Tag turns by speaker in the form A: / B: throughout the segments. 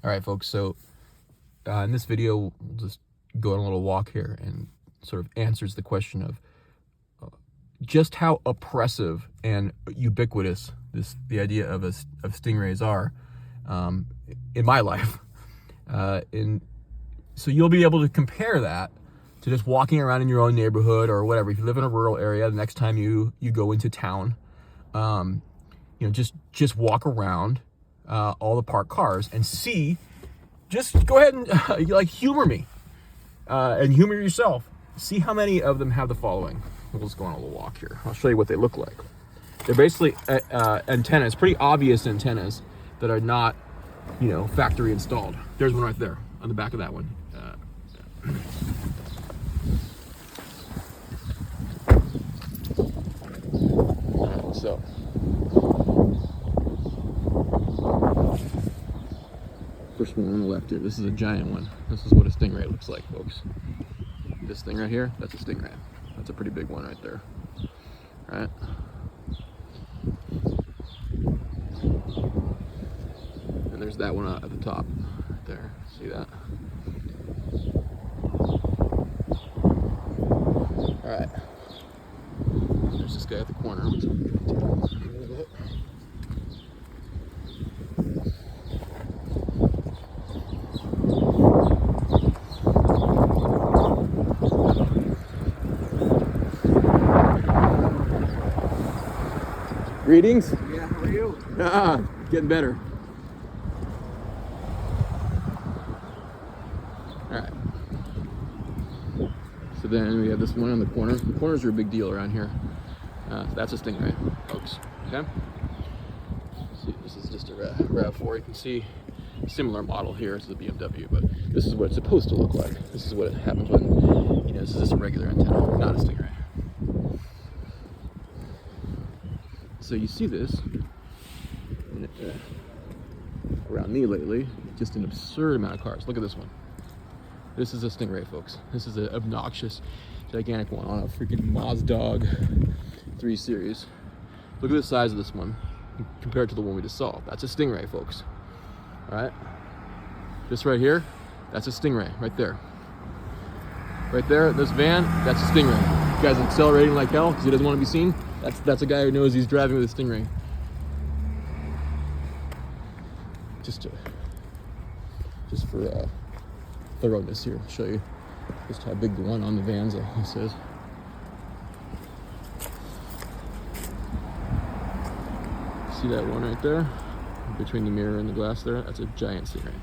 A: All right, folks, so in this video, we'll just go on a little walk here and sort of answers the question of just how oppressive and ubiquitous the idea of stingrays are in my life. So you'll be able to compare that to just walking around in your own neighborhood or whatever. If you live in a rural area, the next time you go into town, just walk around all the parked cars and see. Just go ahead and humor me and humor yourself. See how many of them have the following. We'll just go on a little walk here. I'll show you what they look like. They're basically antennas, pretty obvious antennas that are not, factory installed. There's one right there on the back of that one. So first one on the left here. This is a giant one. This is what a stingray looks like, folks. This thing right here, that's a stingray. That's a pretty big one right there. Right? And there's that one at the top, right there. See that? All right. There's this guy at the corner. Greetings.
B: Yeah, how are you?
A: Getting better. All right. So then we have this one on the corner. The corners are a big deal around here. That's a stingray, folks. Okay. See, this is just a RAV4. You can see a similar model here to the BMW, but this is what it's supposed to look like. This is what happens when, this is just a regular antenna, not a stingray. So you see this around me lately, just an absurd amount of cars. Look at this one. This is a stingray, folks. This is an obnoxious, gigantic one on a freaking Mozdog 3 Series. Look at the size of this one compared to the one we just saw. That's a stingray, folks. All right. This right here, that's a stingray right there. Right there, this van, that's a stingray. You guys accelerating like hell because he doesn't want to be seen. That's a guy who knows he's driving with a stingray. Just for thoroughness here, I'll show you just how big the one on the van's he says. See that one right there? Between the mirror and the glass there? That's a giant stingray.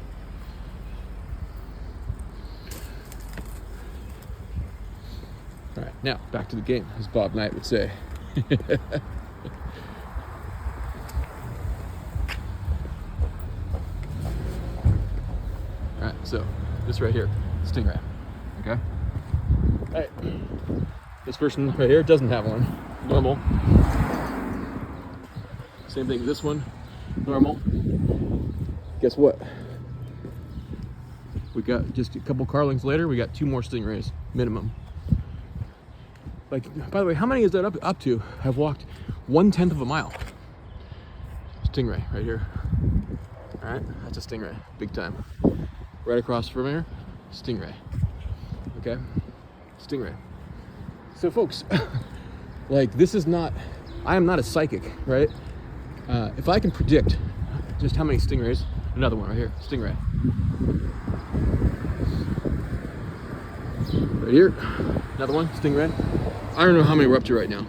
A: All right, now back to the game, as Bob Knight would say. All right, so this right here, stingray. Okay. All right, this person right here doesn't have one. Normal. Same thing with this one. Normal. Guess what? We got just a couple car lengths later. We got 2 more stingrays minimum. By the way, how many is that up to? I've walked 1/10 of a mile. Stingray right here. All right, that's a stingray, big time. Right across from here, stingray. Okay, stingray. So folks, this is not, I am not a psychic, right? If I can predict just how many stingrays, another one right here, stingray. Right here, another one, stingray. I don't know how many we're up to right now,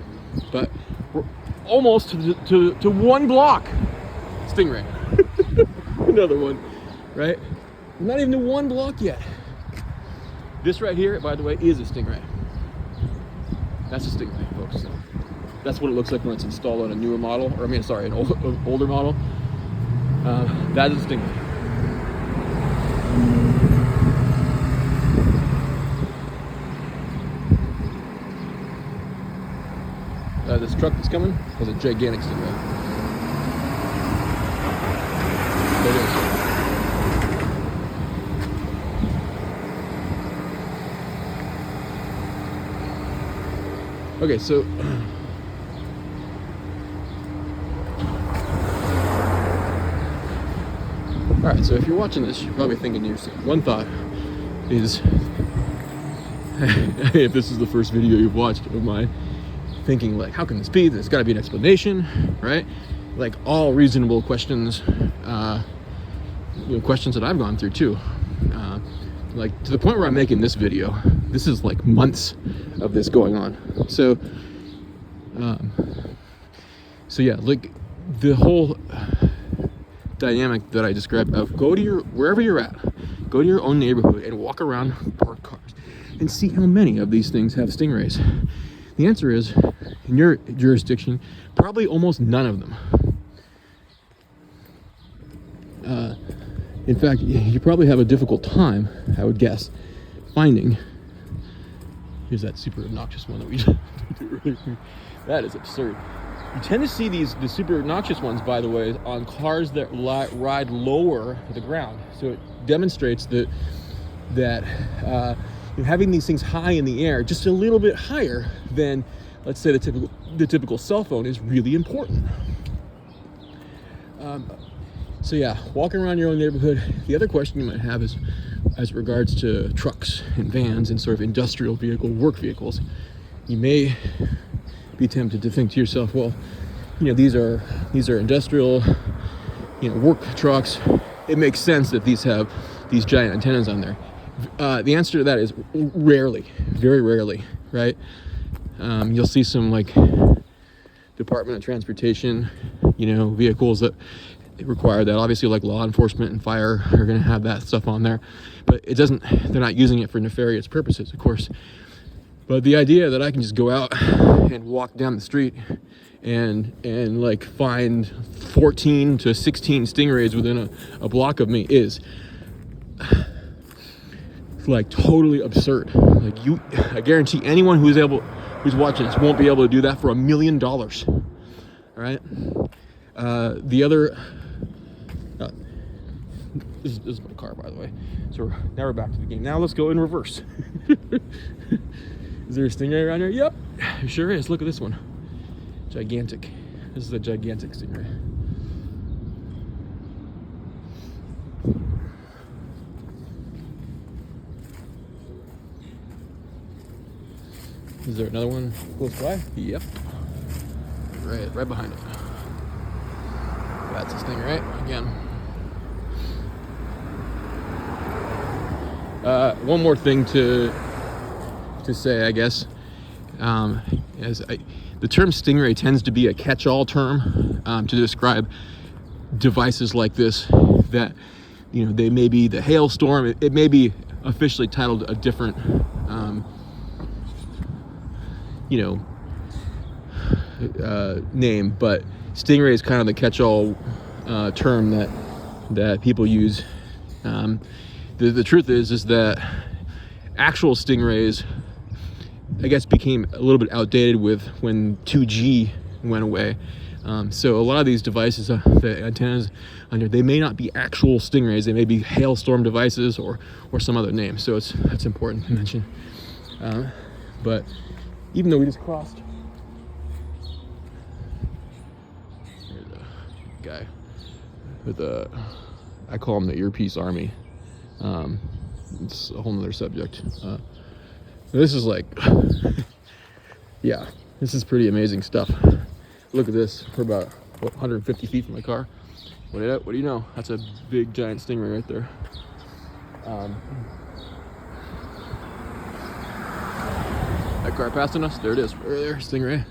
A: but we're almost to 1 block. Stingray. Another one, right? We're not even to 1 block yet. This right here, by the way, is a stingray. That's a stingray, folks. So that's what it looks like when it's installed on a newer model, or an older model. That is a stingray. This truck that's coming has a gigantic stingray. There it is. Okay, so All right, so if you're watching this, you're probably thinking to yourself, one thought is, if this is the first video you've watched of mine, thinking like, how can this be? There's got to be an explanation, right? Like all reasonable questions, questions that I've gone through too. Like to the point where I'm making this video, this is like months of this going on. So yeah, like the whole dynamic that I described of go to wherever you're at, go to your own neighborhood and walk around parked cars and see how many of these things have stingrays. The answer is, in your jurisdiction, probably almost none of them. In fact, you probably have a difficult time, I would guess, finding. Here's that super obnoxious one that we did earlier. That is absurd. You tend to see the super obnoxious ones, by the way, on cars that ride lower to the ground. So it demonstrates that having these things high in the air, just a little bit higher than, let's say, the typical cell phone, is really important. So yeah, walking around your own neighborhood. The other question you might have is, as regards to trucks and vans and sort of industrial work vehicles, you may be tempted to think to yourself, well, these are industrial, work trucks. It makes sense that these have these giant antennas on there. The answer to that is rarely, very rarely, right? You'll see some like Department of Transportation, vehicles that require that. Obviously, like law enforcement and fire are going to have that stuff on there, but they're not using it for nefarious purposes, of course. But the idea that I can just go out and walk down the street and like find 14 to 16 stingrays within a block of me is like totally absurd. Like I guarantee anyone who's watching this won't be able to do that for $1 million. All right. The other, this is my car, by the way. So now we're back to the game. Now let's go in reverse. Is there a stingray around here? Yep, it sure is. Look at this one. Gigantic. This is a gigantic stingray. Is there another one close by? Yep. Right behind it. That's a stingray again. One more thing to say, I guess, the term stingray tends to be a catch-all term to describe devices like this that, they may be the hailstorm. It may be officially titled a different, name, but stingray is kind of the catch-all term that people use. The truth is that actual stingrays, I guess, became a little bit outdated when 2G went away. So a lot of these devices, the antennas under, they may not be actual stingrays. They may be hailstorm devices or some other name. So that's important to mention. But even though we just crossed, there's a guy with I call him the earpiece army. It's a whole nother subject. This is like, yeah, this is pretty amazing stuff. Look at this. We're about 150 feet from my car. What do you know? That's a big giant stingray right there. That car passing us. There it is. Right there, stingray.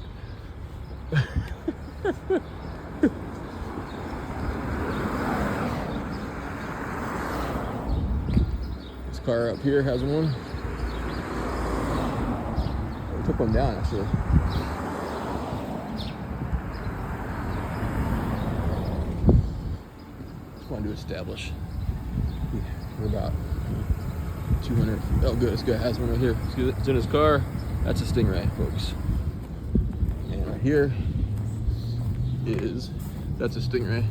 A: This car up here has one. We took one down actually. Just wanted to establish we're about 200 feet. Oh good, this guy has one right here. It's in his car. That's a stingray, folks. And right here that's a stingray.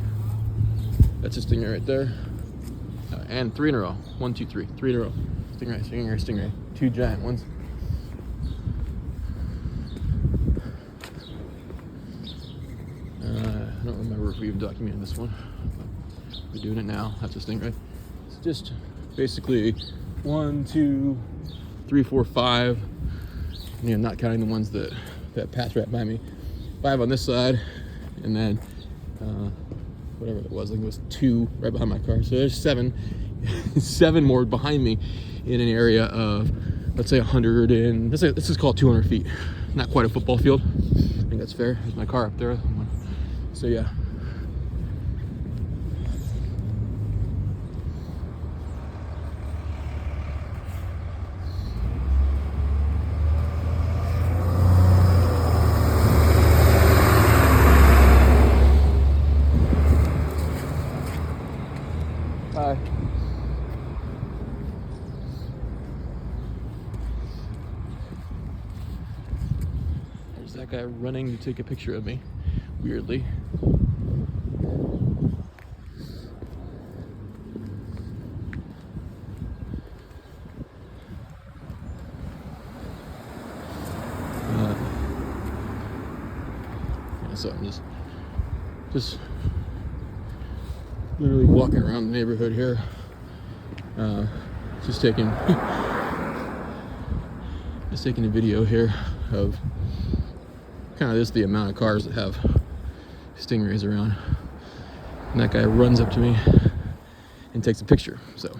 A: That's a stingray right there. And 3 in a row. 1, 2, 3. 3 in a row. Stingray. 2 giant ones. I don't remember if we've documented this one. We're doing it now. That's a Stingray. It's just basically 1, 2, 3, 4, 5. You know, not counting the ones that pass right by me. 5 on this side, and then whatever it was, I think it was 2 right behind my car. So there's 7, 7 more behind me in an area of, let's say 100 and let's just call it 200 feet. Not quite a football field. I think that's fair. There's my car up there. So yeah. Bye. There's that guy running to take a picture of me, weirdly. Yeah, so I'm just literally walking around the neighborhood here, just taking a video here of kind of just the amount of cars that have Stingrays around, and that guy runs up to me and takes a picture. So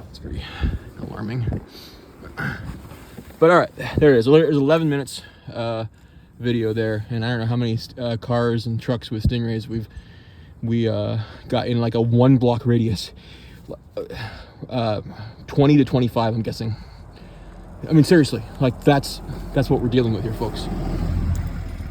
A: it's pretty alarming. But all right, there it is. There's 11 minutes video there, and I don't know how many cars and trucks with Stingrays we got in like a 1 block radius. 20 to 25, I'm guessing. I mean, seriously, like that's what we're dealing with here, folks.